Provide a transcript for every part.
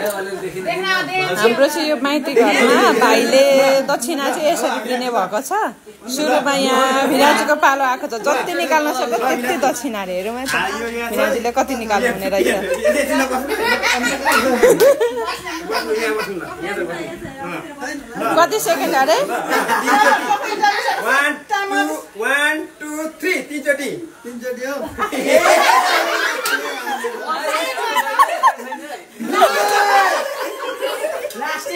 हाम्रो चाहिँ यो माइती घरमा भाइले दक्षिणा चाहिँ यसरी दिने भएको छ। सुरुमा यहाँ भिराजुको पालो आएको छ, जति निकाल्न सक्यो त्यति दक्षिणा अरे। हेरौँ भिराजुले कति निकाल्नु हुने रहेछ। कति सेकेन्ड अरे? 1 2 3 तीनचोटी हो। लास्ट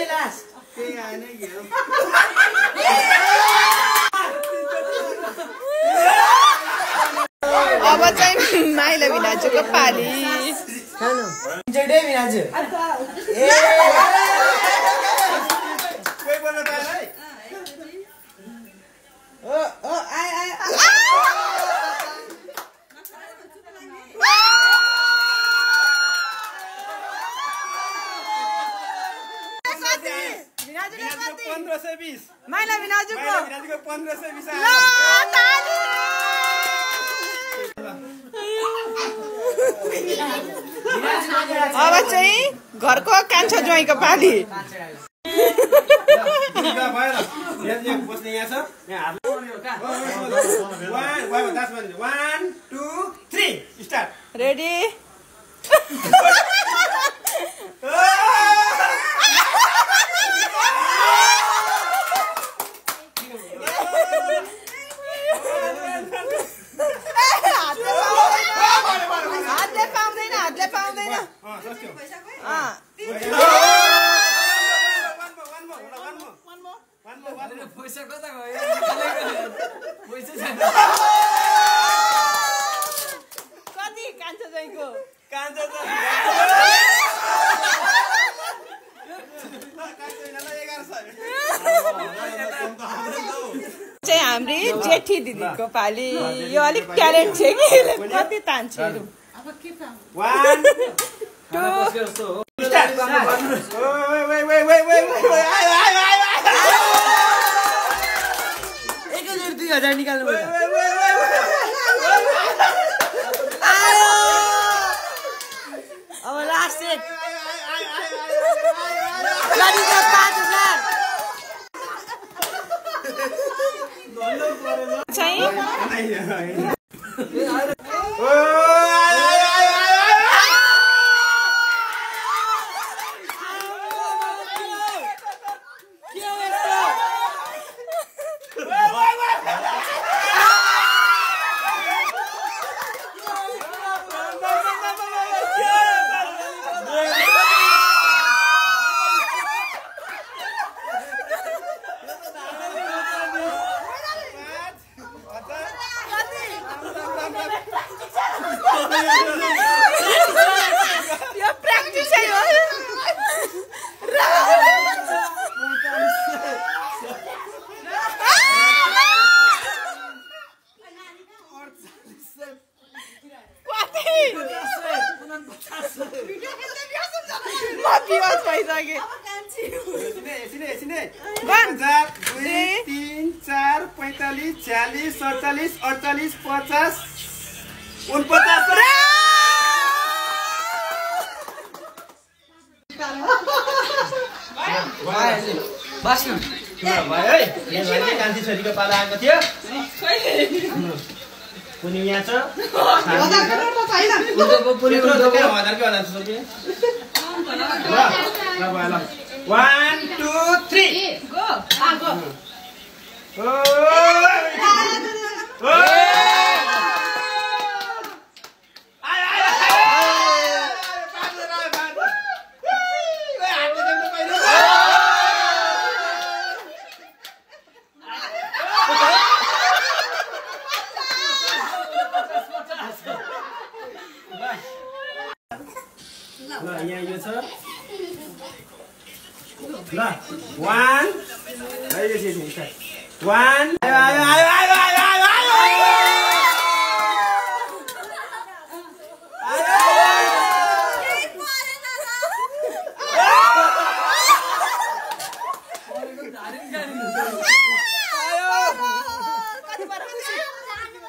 अब चाहिँ माइला भिराजुको पाली। तीनचोटी भिराजु। कोही बोल्न पाएन है? भिराजुको 1520 माइला भिराजुको 1520 अब चाहिँ घरको कान्छो ज्वाइँको पाली। बस्ने यहाँ छ। 1 2 3 स्टार्ट। रेडी? हातले पाउँदैन। पैसा कता गयो? कति कान्छो ज्वाइँको? चाहिँ हाम्री जेठी दिदीको पाली। यो अलिक ट्यालेन्ट छ कि, कति तान्छ। 1 2 स्टार्ट। एकैचोटि 2000 निकाल्नु पर्छ। अब लास्ट सेट। 5000 चाहिँ बस्नु भयो है। यहाँ कान्छी छोरीको पाला आएको थियो। कुनै यहाँ छ। 1 2 3 यहाँ यो छ ल 1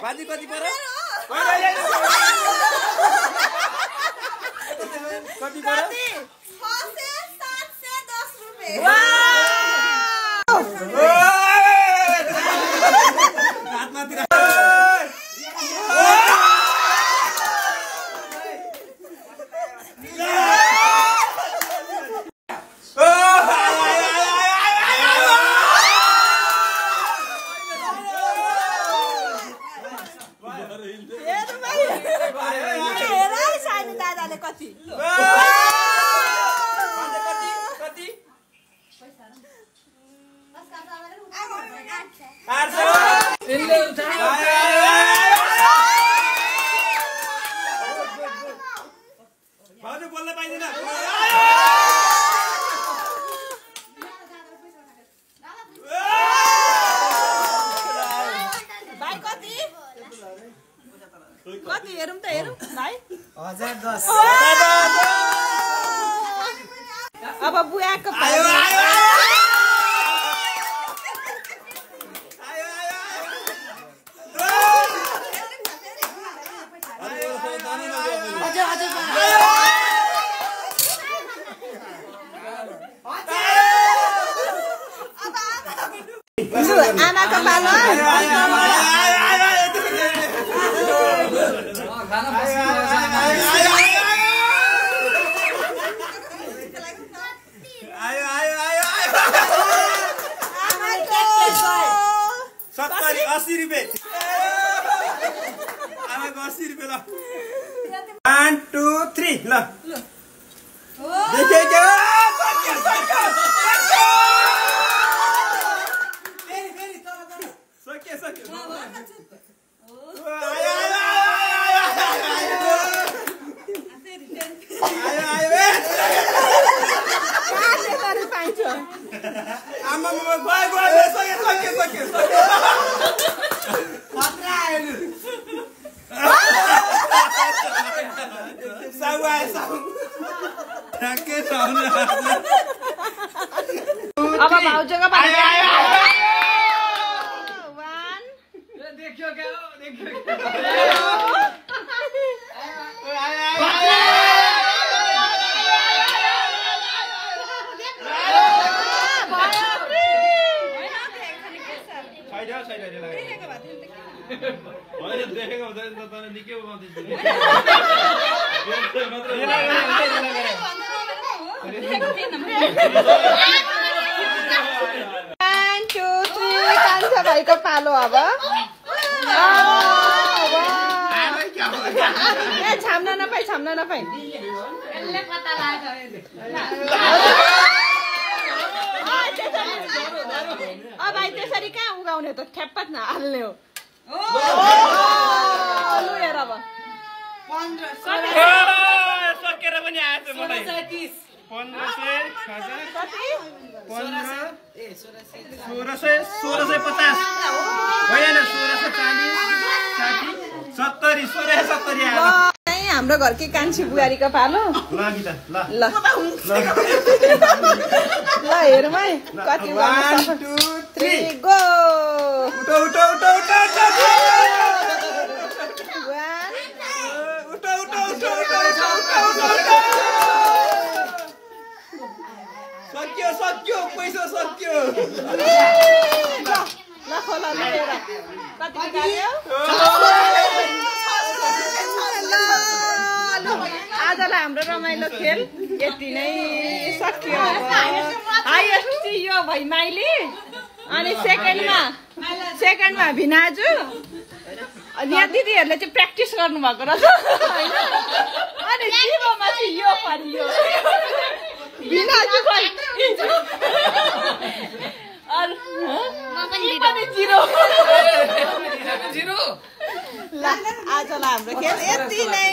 बाजी कति पर्यो? कति पर्यो? अब बुवाको आमाको पालो ₹80 आमाको ₹80 ल 1 2 3 ल देखेको अब भाउजूको देखेको हुँदैन त तर निकै उमाउँदैछ कान्छा भाइको पालो अब छाम्न नपाई अब भाइ त्यसरी कहाँ उगाउने त ठ्याप्पत नहाल्ने हो लु हेर अब सकेर पनि आएछ मलाई 1650 होइन 1640 हाम्रो घरकै कान्छी बुहारीको पालो ल हेरौँ है कति 1 2 3 गो सक्यो पैसा सक्यो ल खोला लिएर कति निकाल्यो आजलाई हाम्रो रमाइलो खेल यति नै सक्यो हाइएस्ट यो भाइ माइली अनि सेकेन्डमा भिनाजु अनि यहाँ दिदीहरूले चाहिँ प्र्याक्टिस गर्नुभएको रहेछ होइन अनि जिरोमा चाहिँ यो परियो भिनाजु जिरो ल आजलाई हाम्रो खेल यति नै।